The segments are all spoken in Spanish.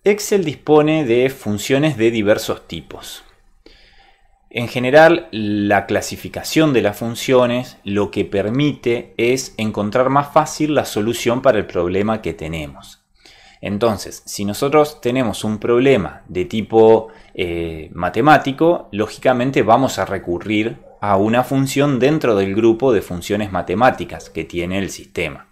Excel dispone de funciones de diversos tipos. En general, la clasificación de las funciones lo que permite es encontrar más fácil la solución para el problema que tenemos. Entonces, si nosotros tenemos un problema de tipo matemático, lógicamente vamos a recurrir a una función dentro del grupo de funciones matemáticas que tiene el sistema.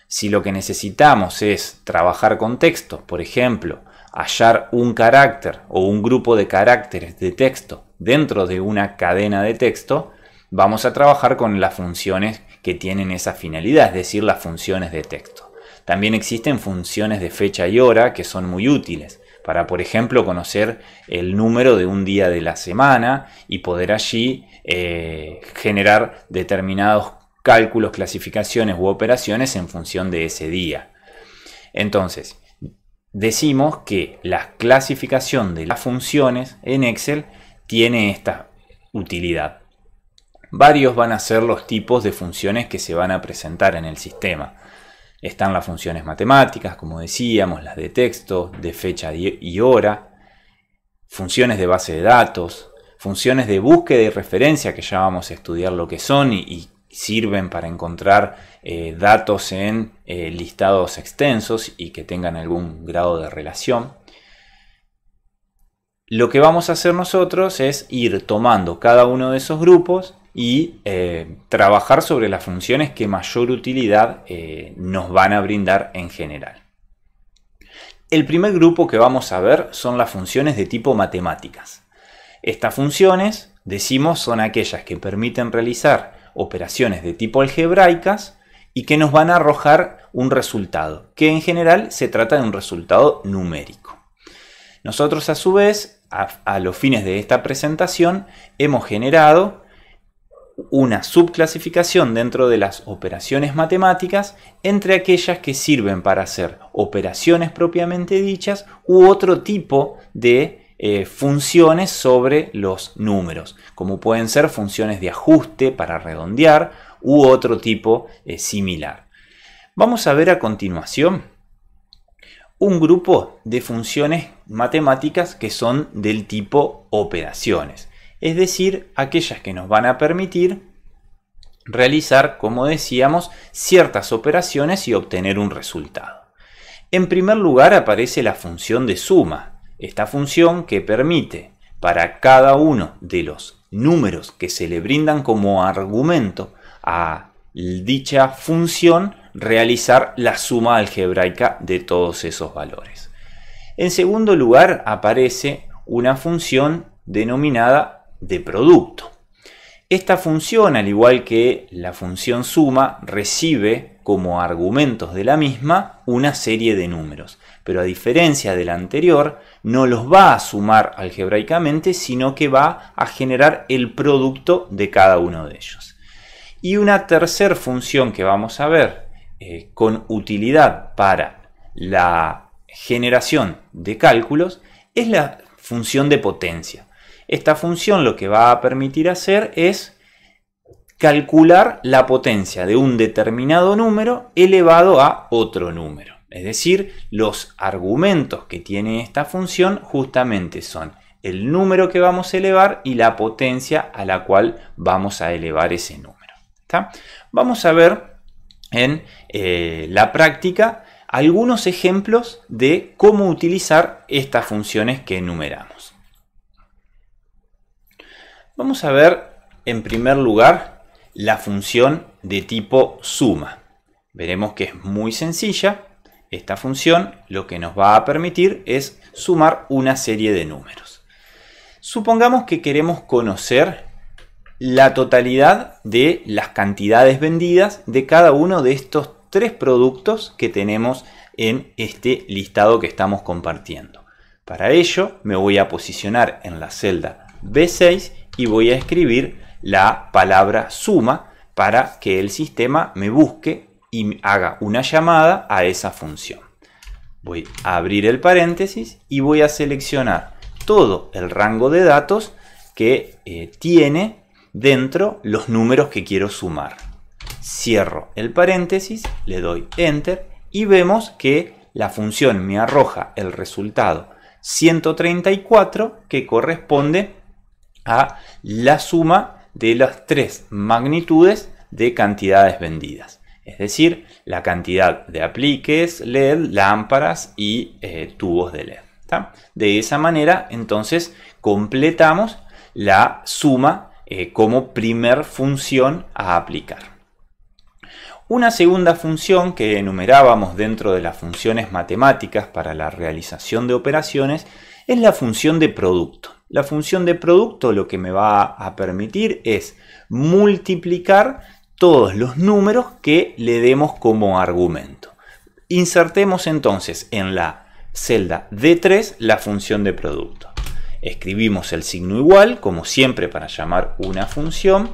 Si lo que necesitamos es trabajar con texto, por ejemplo, hallar un carácter o un grupo de caracteres de texto dentro de una cadena de texto, vamos a trabajar con las funciones que tienen esa finalidad, es decir, las funciones de texto. También existen funciones de fecha y hora que son muy útiles para, por ejemplo, conocer el número de un día de la semana y poder allí generar determinados cálculos, clasificaciones u operaciones en función de ese día. Entonces, decimos que la clasificación de las funciones en Excel tiene esta utilidad. Varios van a ser los tipos de funciones que se van a presentar en el sistema. Están las funciones matemáticas, como decíamos, las de texto, de fecha y hora, funciones de base de datos, funciones de búsqueda y referencia, que ya vamos a estudiar lo que son y sirven para encontrar datos en listados extensos y que tengan algún grado de relación. Lo que vamos a hacer nosotros es ir tomando cada uno de esos grupos y trabajar sobre las funciones que mayor utilidad nos van a brindar en general. El primer grupo que vamos a ver son las funciones de tipo matemáticas. Estas funciones, decimos, son aquellas que permiten realizar operaciones de tipo algebraicas y que nos van a arrojar un resultado, que en general se trata de un resultado numérico. Nosotros a su vez, a los fines de esta presentación, hemos generado una subclasificación dentro de las operaciones matemáticas entre aquellas que sirven para hacer operaciones propiamente dichas u otro tipo de funciones sobre los números, como pueden ser funciones de ajuste para redondear u otro tipo similar. Vamos a ver a continuación un grupo de funciones matemáticas que son del tipo operaciones, es decir, aquellas que nos van a permitir realizar, como decíamos, ciertas operaciones y obtener un resultado. En primer lugar aparece la función de suma. Esta función que permite para cada uno de los números que se le brindan como argumento a dicha función realizar la suma algebraica de todos esos valores. En segundo lugar aparece una función denominada de producto. Esta función, al igual que la función suma, recibe como argumentos de la misma una serie de números, pero a diferencia de la anterior, no los va a sumar algebraicamente, sino que va a generar el producto de cada uno de ellos. Y una tercera función que vamos a ver con utilidad para la generación de cálculos es la función de potencia. Esta función lo que va a permitir hacer es calcular la potencia de un determinado número elevado a otro número. Es decir, los argumentos que tiene esta función justamente son el número que vamos a elevar y la potencia a la cual vamos a elevar ese número. ¿Está? Vamos a ver en la práctica algunos ejemplos de cómo utilizar estas funciones que enumeramos. Vamos a ver en primer lugar la función de tipo suma. Veremos que es muy sencilla. Esta función lo que nos va a permitir es sumar una serie de números. Supongamos que queremos conocer la totalidad de las cantidades vendidas de cada uno de estos tres productos que tenemos en este listado que estamos compartiendo. Para ello me voy a posicionar en la celda B6 y voy a escribir la palabra suma para que el sistema me busque y haga una llamada a esa función. Voy a abrir el paréntesis y voy a seleccionar todo el rango de datos que tiene dentro los números que quiero sumar. Cierro el paréntesis, le doy Enter y vemos que la función me arroja el resultado 134, que corresponde a la suma de las tres magnitudes de cantidades vendidas. Es decir, la cantidad de apliques LED, lámparas y tubos de LED. ¿Tá? De esa manera, entonces, completamos la suma como primer función a aplicar. Una segunda función que enumerábamos dentro de las funciones matemáticas para la realización de operaciones es la función de producto. La función de producto lo que me va a permitir es multiplicar todos los números que le demos como argumento. Insertemos entonces en la celda D3 la función de producto. Escribimos el signo igual, como siempre para llamar una función,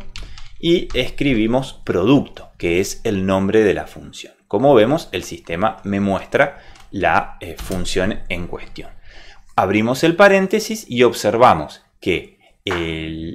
y escribimos producto, que es el nombre de la función. Como vemos, el sistema me muestra la función en cuestión. Abrimos el paréntesis y observamos que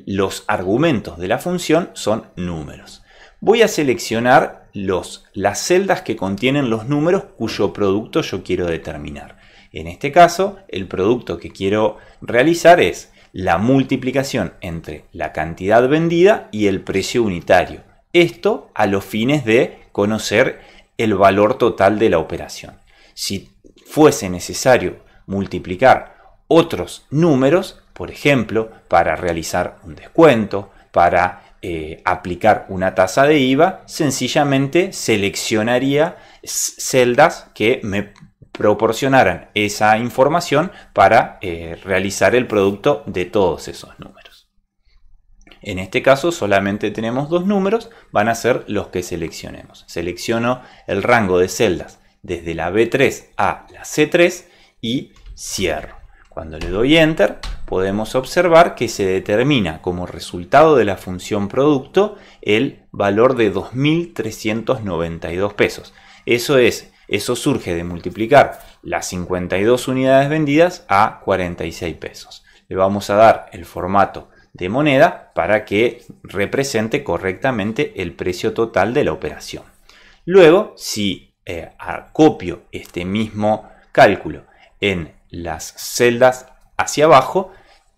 los argumentos de la función son números. Voy a seleccionar las celdas que contienen los números cuyo producto yo quiero determinar. En este caso, el producto que quiero realizar es la multiplicación entre la cantidad vendida y el precio unitario. Esto a los fines de conocer el valor total de la operación. Si fuese necesario multiplicar otros números, por ejemplo, para realizar un descuento, para aplicar una tasa de IVA, sencillamente seleccionaría celdas que me proporcionaran esa información para realizar el producto de todos esos números. En este caso solamente tenemos dos números, van a ser los que seleccionemos. Selecciono el rango de celdas desde la B3 a la C3 y cierro. Cuando le doy Enter, podemos observar que se determina como resultado de la función producto el valor de 2.392 pesos. Eso surge de multiplicar las 52 unidades vendidas a 46 pesos. Le vamos a dar el formato de moneda para que represente correctamente el precio total de la operación. Luego, si acopio este mismo cálculo en las celdas hacia abajo,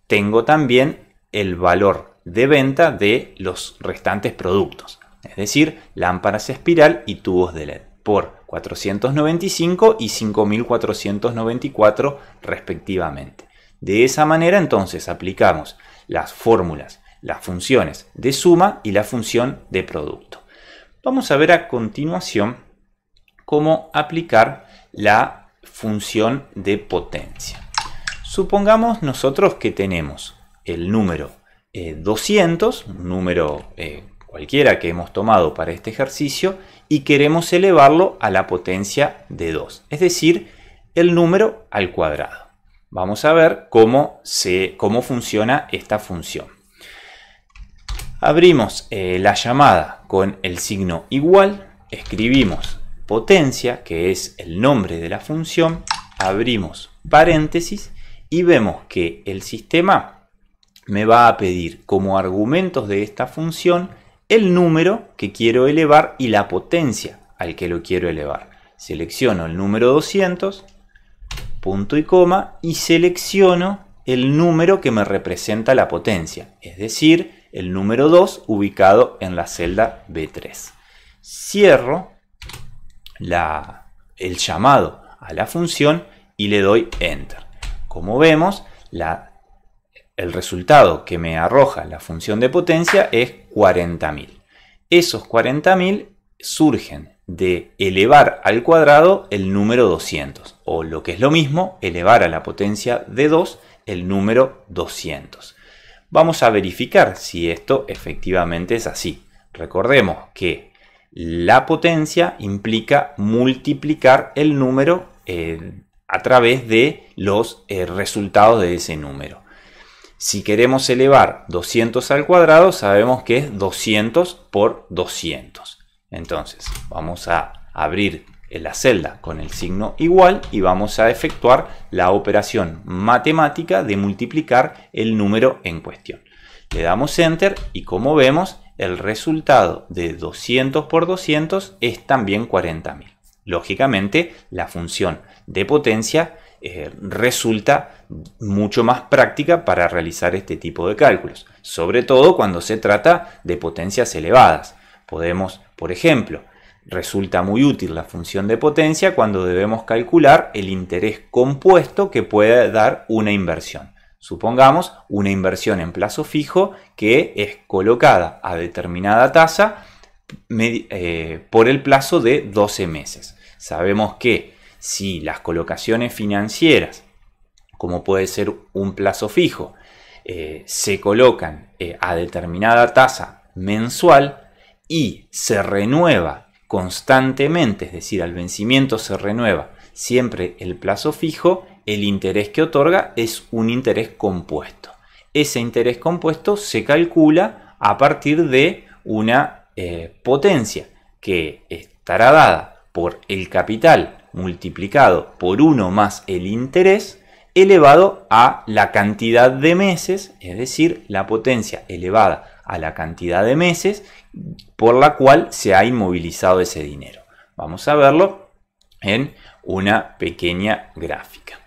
tengo también el valor de venta de los restantes productos, es decir, lámparas espiral y tubos de LED, por 495 y 5.494 respectivamente. De esa manera entonces aplicamos las fórmulas, las funciones de suma y la función de producto. Vamos a ver a continuación cómo aplicar la función de potencia. Supongamos nosotros que tenemos el número 200, un número cualquiera que hemos tomado para este ejercicio, y queremos elevarlo a la potencia de 2, es decir, el número al cuadrado. Vamos a ver cómo funciona esta función. Abrimos la llamada con el signo igual, escribimos potencia, que es el nombre de la función, abrimos paréntesis y vemos que el sistema me va a pedir como argumentos de esta función el número que quiero elevar y la potencia al que lo quiero elevar. Selecciono el número 200, punto y coma, y selecciono el número que me representa la potencia, es decir, el número 2 ubicado en la celda B3. Cierro el llamado a la función y le doy Enter. Como vemos, el resultado que me arroja la función de potencia es 40.000. Esos 40.000 surgen de elevar al cuadrado el número 200, o lo que es lo mismo, elevar a la potencia de 2 el número 200. Vamos a verificar si esto efectivamente es así. Recordemos que la potencia implica multiplicar el número a través de los resultados de ese número. Si queremos elevar 200 al cuadrado, sabemos que es 200 por 200. Entonces, vamos a abrir la celda con el signo igual y vamos a efectuar la operación matemática de multiplicar el número en cuestión. Le damos Enter y como vemos, el resultado de 200 por 200 es también 40.000. Lógicamente, la función de potencia resulta mucho más práctica para realizar este tipo de cálculos, sobre todo cuando se trata de potencias elevadas. Podemos, por ejemplo, resulta muy útil la función de potencia cuando debemos calcular el interés compuesto que puede dar una inversión. Supongamos una inversión en plazo fijo que es colocada a determinada tasa por el plazo de 12 meses. Sabemos que si las colocaciones financieras, como puede ser un plazo fijo, se colocan a determinada tasa mensual y se renueva constantemente, es decir, al vencimiento se renueva siempre el plazo fijo, el interés que otorga es un interés compuesto. Ese interés compuesto se calcula a partir de una potencia que estará dada por el capital multiplicado por 1 más el interés elevado a la cantidad de meses, es decir, la potencia elevada a la cantidad de meses por la cual se ha inmovilizado ese dinero. Vamos a verlo en una pequeña gráfica.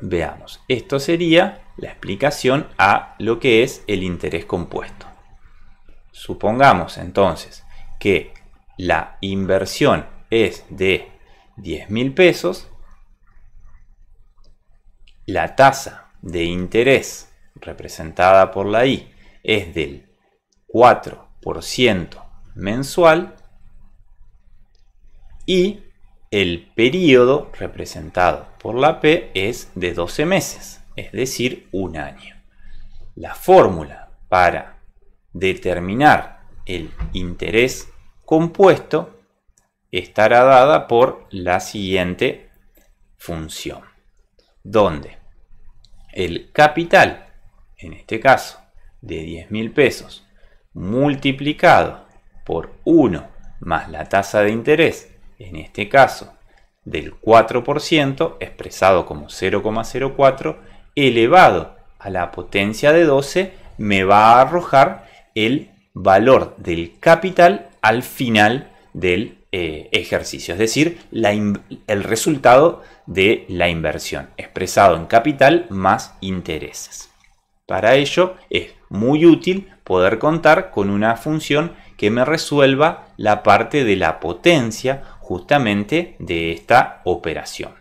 Veamos, esto sería la explicación a lo que es el interés compuesto. Supongamos entonces que la inversión es de 10.000 pesos, la tasa de interés representada por la I es del 4% mensual y el periodo representado por la P es de 12 meses, es decir, un año. La fórmula para determinar el interés compuesto estará dada por la siguiente función, donde el capital, en este caso de 10.000 pesos, multiplicado por 1 más la tasa de interés, en este caso del 4%, expresado como 0,04, elevado a la potencia de 12, me va a arrojar el valor del capital al final del ejercicio, es decir, el resultado de la inversión, expresado en capital más intereses. Para ello es muy útil poder contar con una función que me resuelva la parte de la potencia justamente de esta operación.